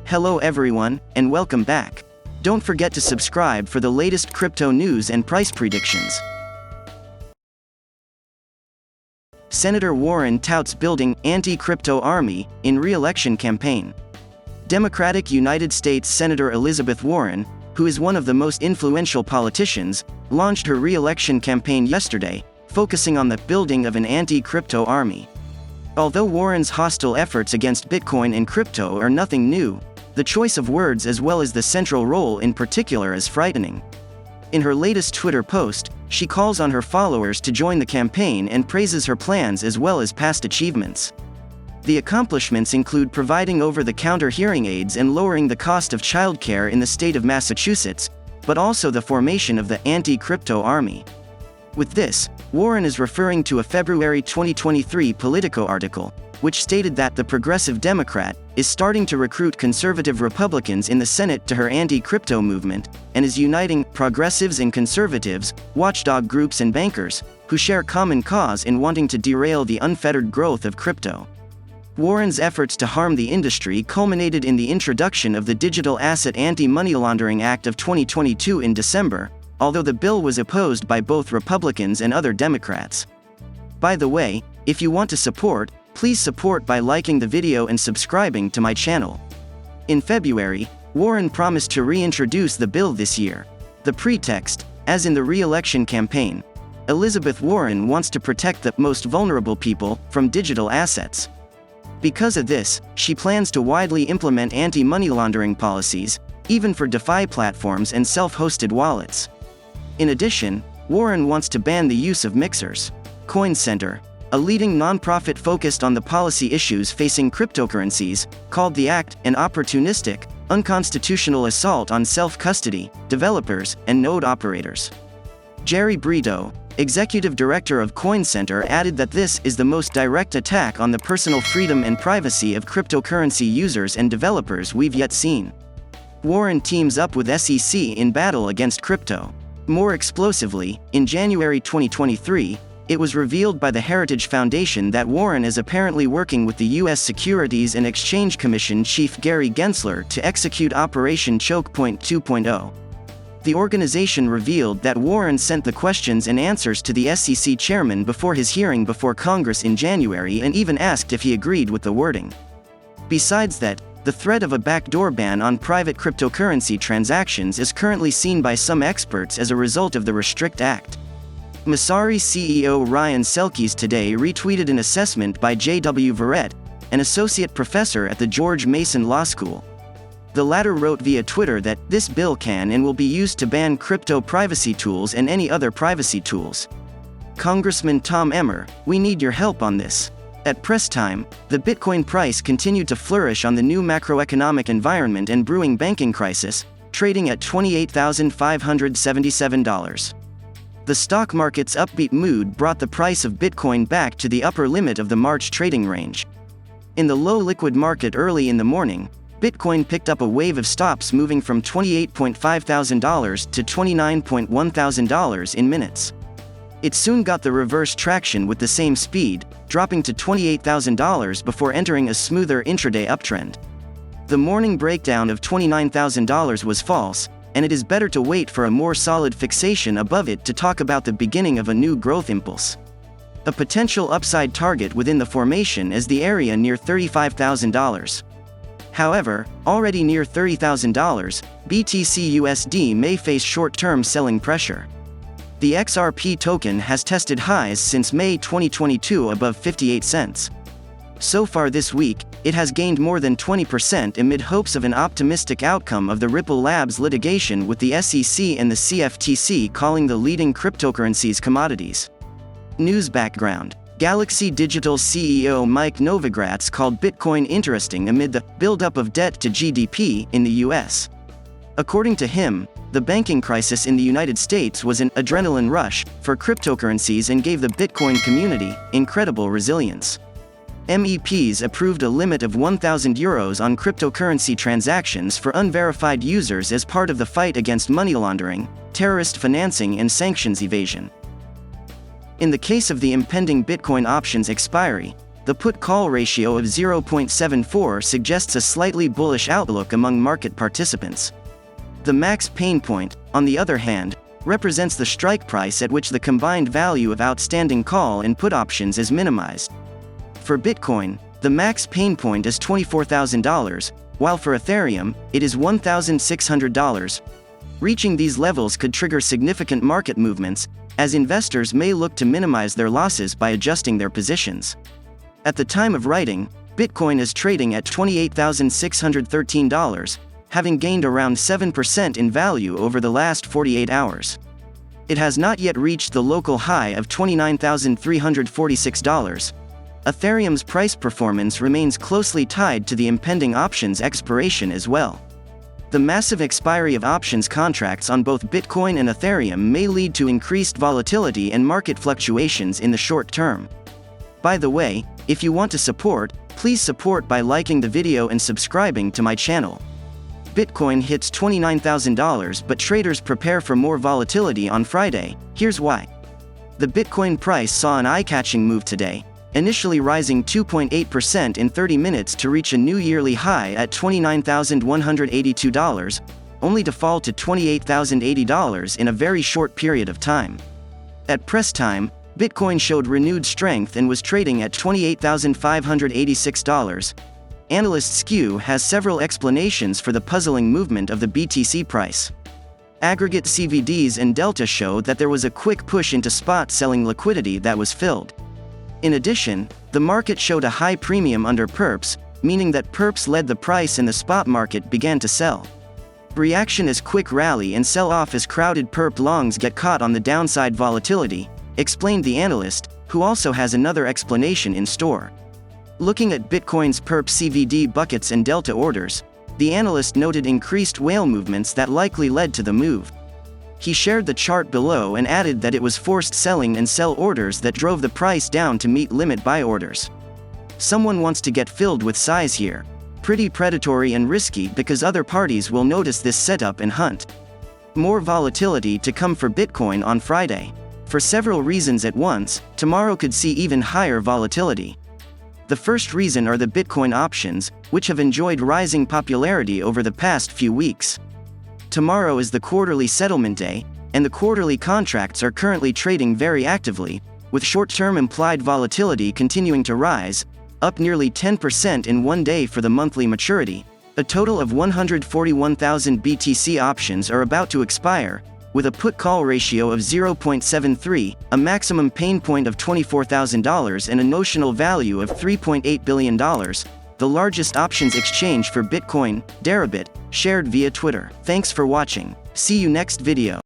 Hello everyone, and welcome back. Don't forget to subscribe for the latest crypto news and price predictions. Senator Warren touts building anti-crypto army in re-election campaign. Democratic United States Senator Elizabeth Warren, who is one of the most influential politicians, launched her re-election campaign yesterday, focusing on the building of an anti-crypto army. Although Warren's hostile efforts against Bitcoin and crypto are nothing new, the choice of words as well as the central role in particular is frightening. In her latest Twitter post, she calls on her followers to join the campaign and praises her plans as well as past achievements. The accomplishments include providing over-the-counter hearing aids and lowering the cost of childcare in the state of Massachusetts, but also the formation of the anti-crypto army. With this, Warren is referring to a February 2023 Politico article, which stated that the Progressive Democrat is starting to recruit conservative Republicans in the Senate to her anti-crypto movement, and is uniting progressives and conservatives, watchdog groups and bankers, who share common cause in wanting to derail the unfettered growth of crypto. Warren's efforts to harm the industry culminated in the introduction of the Digital Asset Anti-Money Laundering Act of 2022 in December, although the bill was opposed by both Republicans and other Democrats. By the way, if you want to support, please support by liking the video and subscribing to my channel. In February, Warren promised to reintroduce the bill this year. The pretext, as in the re-election campaign, Elizabeth Warren wants to protect the most vulnerable people from digital assets. Because of this, she plans to widely implement anti-money laundering policies, even for DeFi platforms and self-hosted wallets. In addition, Warren wants to ban the use of mixers. Coin Center, a leading nonprofit focused on the policy issues facing cryptocurrencies, called the act an opportunistic, unconstitutional assault on self-custody, developers, and node operators. Jerry Brito, executive director of Coin Center, added that this is the most direct attack on the personal freedom and privacy of cryptocurrency users and developers we've yet seen. Warren teams up with SEC in battle against crypto. More explosively, in January 2023, it was revealed by the Heritage Foundation that Warren is apparently working with the U.S. Securities and Exchange Commission chief Gary Gensler to execute Operation Choke Point 2.0. The organization revealed that Warren sent the questions and answers to the SEC chairman before his hearing before Congress in January and even asked if he agreed with the wording. Besides that, the threat of a backdoor ban on private cryptocurrency transactions is currently seen by some experts as a result of the Restrict Act. Messari CEO Ryan Selkis today retweeted an assessment by J.W. Verrett, an associate professor at the George Mason Law School. The latter wrote via Twitter that this bill can and will be used to ban crypto privacy tools and any other privacy tools. Congressman Tom Emmer, we need your help on this. At press time, the Bitcoin price continued to flourish on the new macroeconomic environment and brewing banking crisis, trading at $28,577. The stock market's upbeat mood brought the price of Bitcoin back to the upper limit of the March trading range. In the low liquid market early in the morning, Bitcoin picked up a wave of stops moving from $28,500 to $29,100 in minutes. It soon got the reverse traction with the same speed, dropping to $28,000 before entering a smoother intraday uptrend. The morning breakdown of $29,000 was false, and it is better to wait for a more solid fixation above it to talk about the beginning of a new growth impulse. A potential upside target within the formation is the area near $35,000. However, already near $30,000, BTC/USD may face short-term selling pressure. The XRP token has tested highs since May 2022 above 58 cents. So far this week, it has gained more than 20% amid hopes of an optimistic outcome of the Ripple Labs litigation with the SEC and the CFTC calling the leading cryptocurrencies commodities. News background. Galaxy Digital CEO Mike Novogratz called Bitcoin interesting amid the buildup of debt to GDP in the US. According to him, the banking crisis in the United States was an adrenaline rush for cryptocurrencies and gave the Bitcoin community incredible resilience. MEPs approved a limit of €1,000 on cryptocurrency transactions for unverified users as part of the fight against money laundering, terrorist financing and sanctions evasion. In the case of the impending Bitcoin options expiry, The put-call ratio of 0.74 suggests a slightly bullish outlook among market participants. The max pain point, on the other hand, represents the strike price at which the combined value of outstanding call and put options is minimized. For Bitcoin, the max pain point is $24,000, while for Ethereum, it is $1,600. Reaching these levels could trigger significant market movements, as investors may look to minimize their losses by adjusting their positions. At the time of writing, Bitcoin is trading at $28,613, having gained around 7% in value over the last 48 hours. It has not yet reached the local high of $29,346. Ethereum's price performance remains closely tied to the impending options expiration as well. The massive expiry of options contracts on both Bitcoin and Ethereum may lead to increased volatility and market fluctuations in the short term. By the way, if you want to support, please support by liking the video and subscribing to my channel. Bitcoin hits $29,000, but traders prepare for more volatility on Friday. Here's why. The Bitcoin price saw an eye-catching move today, initially rising 2.8% in 30 minutes to reach a new yearly high at $29,182, only to fall to $28,080 in a very short period of time. At press time, Bitcoin showed renewed strength and was trading at $28,586. Analyst Skew has several explanations for the puzzling movement of the BTC price. Aggregate CVDs and Delta show that there was a quick push into spot selling liquidity that was filled. In addition, the market showed a high premium under perps, meaning that perps led the price and the spot market began to sell. Reaction is quick rally and sell-off as crowded perp longs get caught on the downside volatility, explained the analyst, who also has another explanation in store. Looking at Bitcoin's perp CVD buckets and delta orders, the analyst noted increased whale movements that likely led to the move. He shared the chart below and added that it was forced selling and sell orders that drove the price down to meet limit buy orders. Someone wants to get filled with size here. Pretty predatory and risky because other parties will notice this setup and hunt. More volatility to come for Bitcoin on Friday. For several reasons at once, tomorrow could see even higher volatility. The first reason are the Bitcoin options, which have enjoyed rising popularity over the past few weeks. Tomorrow is the quarterly settlement day, and the quarterly contracts are currently trading very actively, with short-term implied volatility continuing to rise, up nearly 10% in one day for the monthly maturity. A total of 141,000 BTC options are about to expire, with a put-call ratio of 0.73, a maximum pain point of $24,000 and a notional value of $3.8 billion, the largest options exchange for Bitcoin, Deribit, shared via Twitter. Thanks for watching. See you next video.